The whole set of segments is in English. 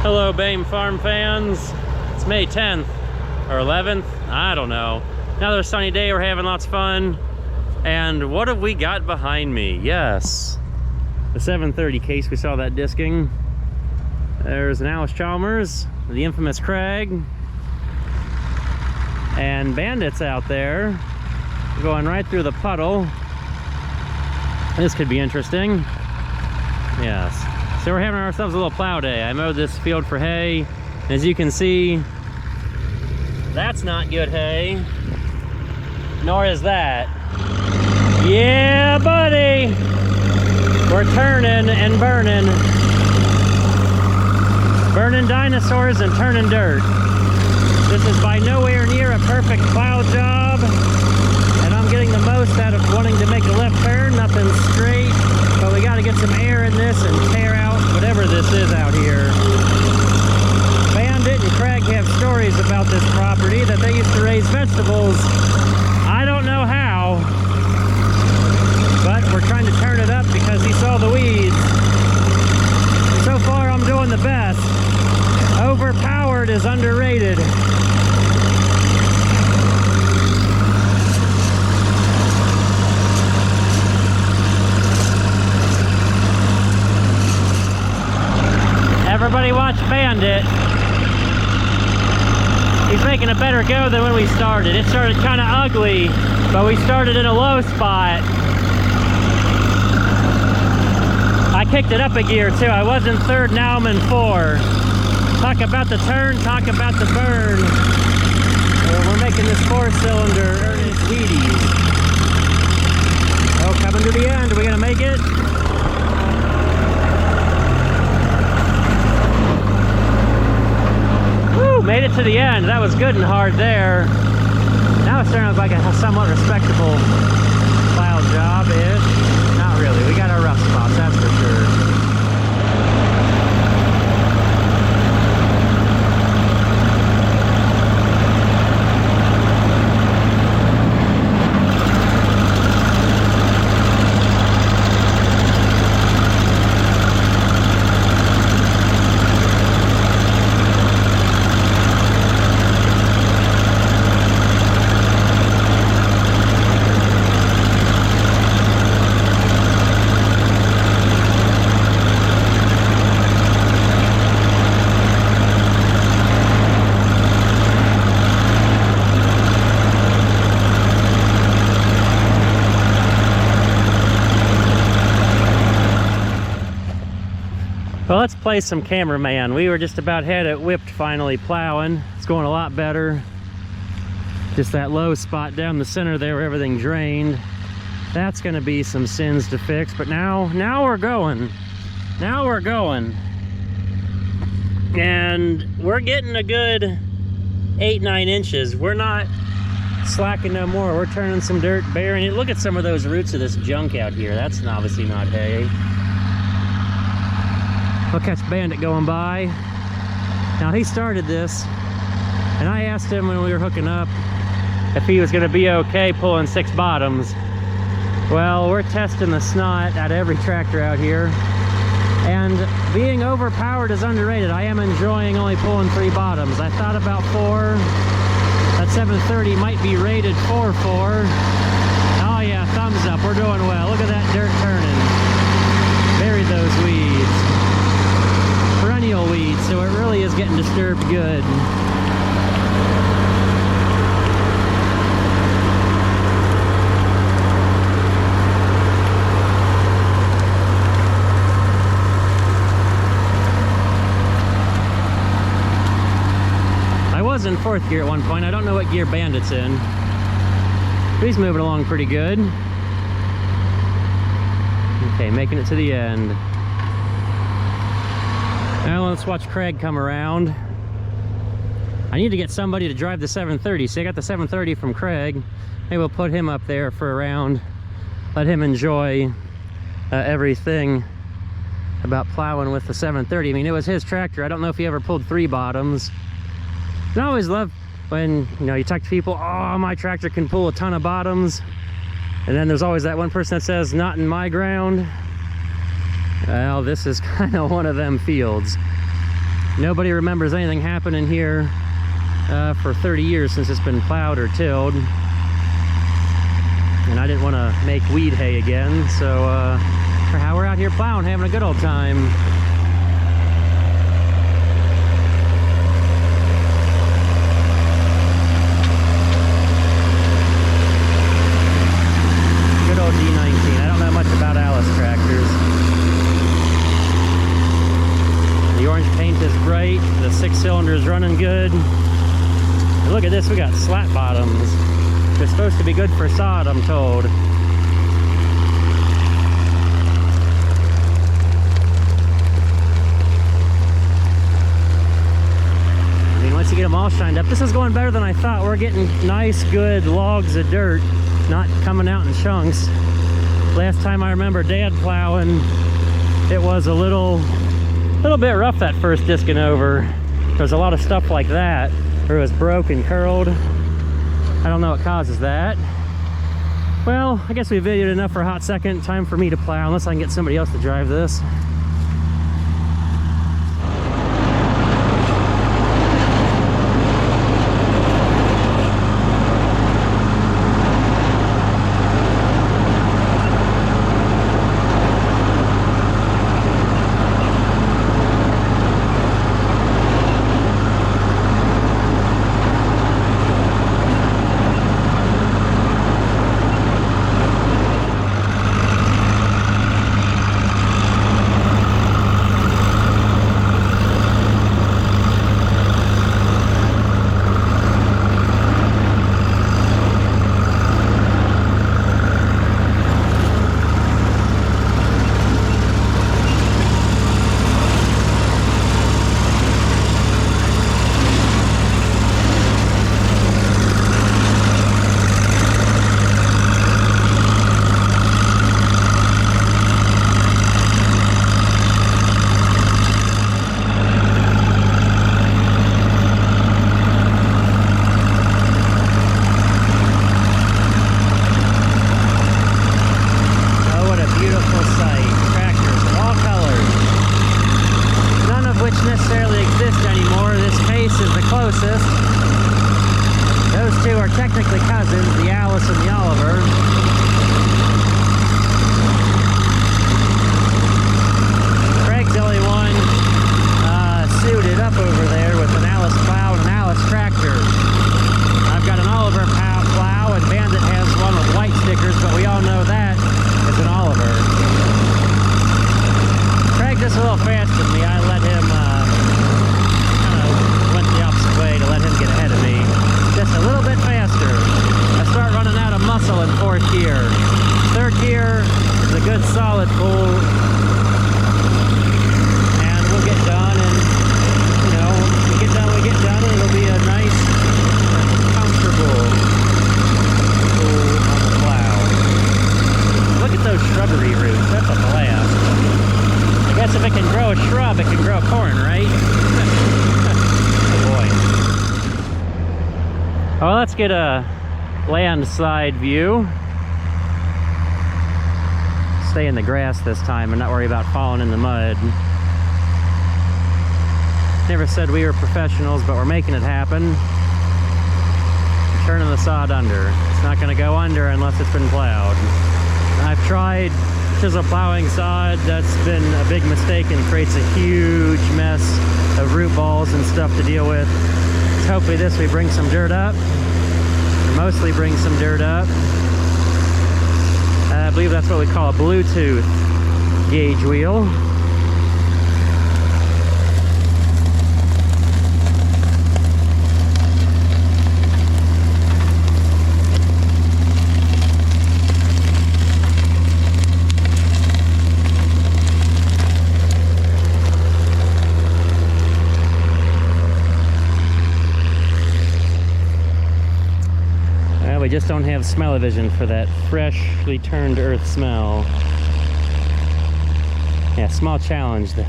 Hello BAME Farm fans. It's May 10th or 11th, I don't know. Another sunny day, we're having lots of fun. And what have we got behind me? Yes, the 730 case, we saw that disking. There's an Alice Chalmers, the infamous Craig. And Bandit's out there, going right through the puddle. This could be interesting. Yes. So we're having ourselves a little plow day. I mowed this field for hay. As you can see, that's not good hay. Nor is that. Yeah, buddy! We're turning and burning. Burning dinosaurs and turning dirt. This is by nowhere near a perfect plow job. And I'm getting the most out of wanting to make a left turn. Nothing straight. But we gotta get some air in this and tear out whatever this is out here. Bandit and Craig have stories about this property that they used to raise vegetables. I don't know how, but we're trying to turn it up because he saw the weeds. So far I'm doing the best. Overpowered is underrated. Everybody watch Bandit. He's making a better go than when we started. It started kind of ugly, but we started in a low spot. I kicked it up a gear too. I was in third, now I'm in four. Talk about the turn, talk about the burn. We're making this four-cylinder Ernest Wheaties. Oh, coming to the end. Are we gonna make it? Made it to the end. That was good and hard there. Now it's starting to look like a somewhat respectable plow job-ish. Not really. We got our rough spots, that's for sure. Well, let's play some cameraman. We were just about had it whipped finally plowing. It's going a lot better. Just that low spot down the center there where everything drained. That's gonna be some sins to fix, but now we're going. Now we're going. And we're getting a good 8-9 inches. We're not slacking no more. We're turning some dirt, bearing it. Look at some of those roots of this junk out here. That's obviously not hay. I'll catch Bandit going by. Now he started this, and I asked him when we were hooking up if he was gonna be okay pulling 6 bottoms. Well, we're testing the snot out of every tractor out here, and being overpowered is underrated. I am enjoying only pulling 3 bottoms. I thought about 4. That 730 might be rated 4.4. Oh yeah, thumbs up, we're doing well. Look at that dirt turning. Bury those weeds. Perennial weeds, so it really is getting disturbed good. I was in 4th gear at one point. I don't know what gear Bandit's in. But he's moving along pretty good. Okay, making it to the end. Now let's watch Craig come around. I need to get somebody to drive the 730. See, I got the 730 from Craig. Maybe we'll put him up there for a round. Let him enjoy everything about plowing with the 730. I mean, it was his tractor. I don't know if he ever pulled 3 bottoms. And I always love when, you know, you talk to people, oh, my tractor can pull a ton of bottoms. And then there's always that one person that says, not in my ground. Well, this is kind of one of them fields. Nobody remembers anything happening here for 30 years since it's been plowed or tilled. And I didn't want to make weed hay again, so we're out here plowing, having a good old time. Good old D19. I don't know much about Alice tractors. The orange paint is bright, the 6-cylinder is running good. And look at this, we got slat bottoms. They're supposed to be good for sod, I'm told. I mean, once you get them all shined up, this is going better than I thought. We're getting nice, good logs of dirt, not coming out in chunks. Last time I remember Dad plowing, it was a little bit rough that first discing over. There's a lot of stuff like that where it was broke and curled. I don't know what causes that. Well, I guess we videoed enough for a hot second. Time for me to plow, unless I can get somebody else to drive this. Technically cousins, the Alice and the Oliver. Craig's the only one suited up over there with an Alice plow and an Alice tractor. I've got an Oliver plow and Bandit has one with white stickers, but we all know that is an Oliver. Craig just a little faster than me. I let him kind of went the opposite way to let him get ahead of me. Just a little bit faster. I start running out of muscle in 4th gear. 3rd gear is a good solid pull. And we'll get done, and you know, when we get done, and it'll be a nice, comfortable pull on the plow. Look at those shrubbery roots. That's a blast. I guess if it can grow a shrub, it can grow corn, right? Oh boy. Well, let's get a land side view. Stay in the grass this time and not worry about falling in the mud. Never said we were professionals, but we're making it happen. We're turning the sod under. It's not going to go under unless it's been plowed. I've tried chisel plowing sod. That's been a big mistake and creates a huge mess of root balls and stuff to deal with. Hopefully this we bring some dirt up, or mostly bring some dirt up. I believe that's what we call a Bluetooth gauge wheel. We just don't have smell-o-vision for that freshly turned earth smell. Yeah, small challenge. The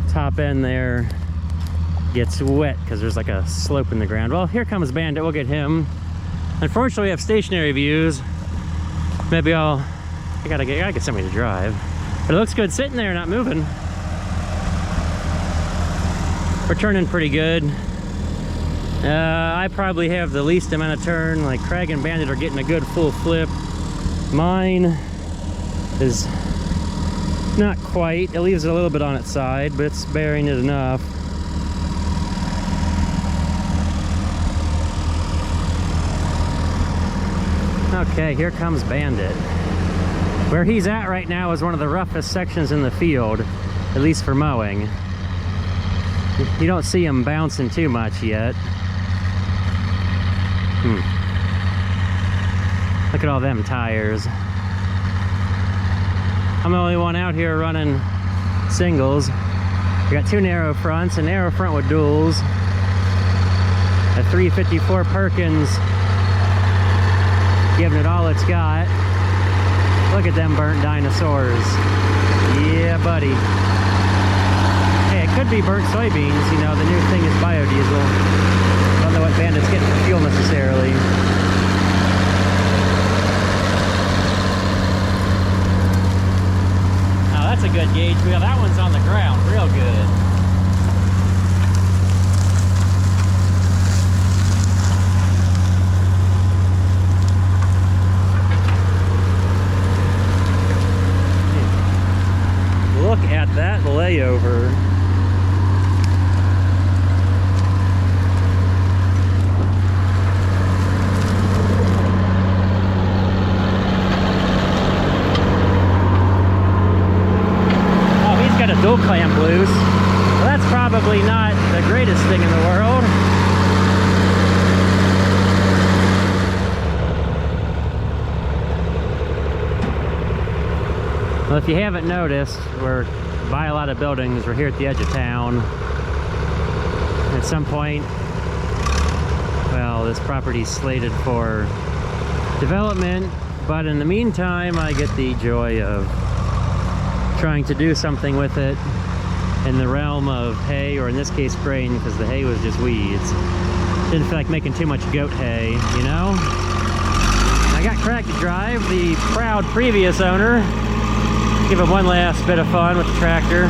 top end there gets wet because there's like a slope in the ground. Well, here comes Bandit. We'll get him. Unfortunately, we have stationary views. Maybe I gotta get somebody to drive. But it looks good sitting there, not moving. we're turning pretty good. I probably have the least amount of turn. Like Craig and Bandit are getting a good full flip. Mine is not quite. It leaves it a little bit on its side, but it's bearing it enough. Okay, here comes Bandit. Where he's at right now is one of the roughest sections in the field, at least for mowing. You don't see him bouncing too much yet. Look at all them tires. I'm the only one out here running singles. We got two narrow fronts, a narrow front with duals, a 354 Perkins, giving it all it's got. Look at them burnt dinosaurs. Yeah, buddy. Hey, it could be burnt soybeans. You know, the new thing is biodiesel. I don't know what Bandit's getting for fuel necessarily. Oh, that's a good gauge wheel. That one's on the ground real good. Look at that layover. Dual clamp loose. Well, that's probably not the greatest thing in the world. Well, if you haven't noticed, we're by a lot of buildings. We're here at the edge of town. At some point, well, this property's slated for development, but in the meantime, I get the joy of trying to do something with it in the realm of hay, or in this case grain, because the hay was just weeds. Didn't feel like making too much goat hay, you know? I got Craig to drive, the proud previous owner. Give him one last bit of fun with the tractor.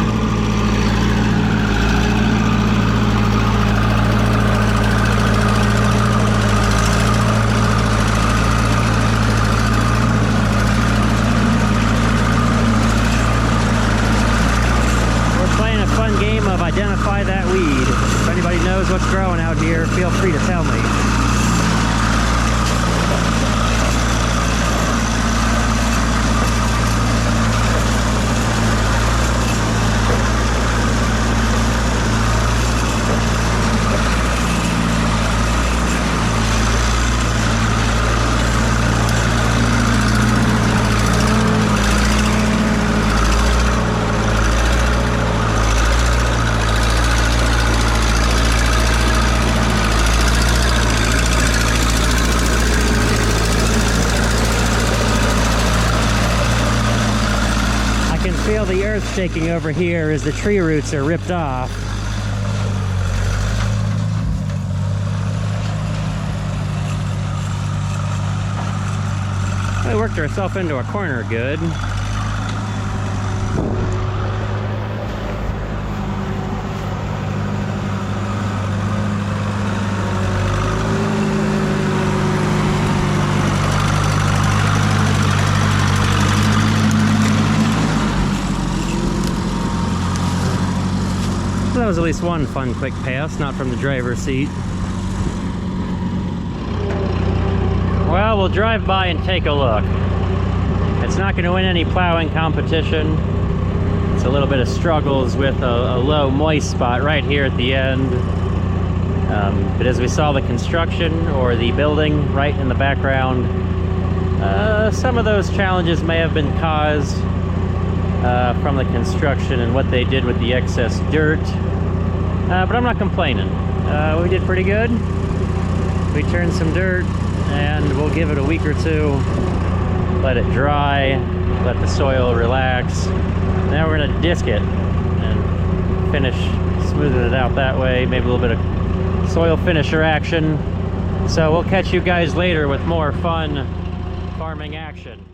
Game of identify that weed. If anybody knows what's growing out here, feel free to tell me. Feel the earth shaking over here as the tree roots are ripped off. We worked ourselves into a corner good. That was at least one fun quick pass, not from the driver's seat. Well, we'll drive by and take a look. It's not going to win any plowing competition. It's a little bit of struggles with a low moist spot right here at the end. But as we saw the construction or the building right in the background, some of those challenges may have been caused from the construction and what they did with the excess dirt. But I'm not complaining. We did pretty good. We turned some dirt, and we'll give it a week or two, let it dry, let the soil relax. Now we're gonna disc it and finish smoothing it out that way, maybe a little bit of soil finisher action. So we'll catch you guys later with more fun farming action.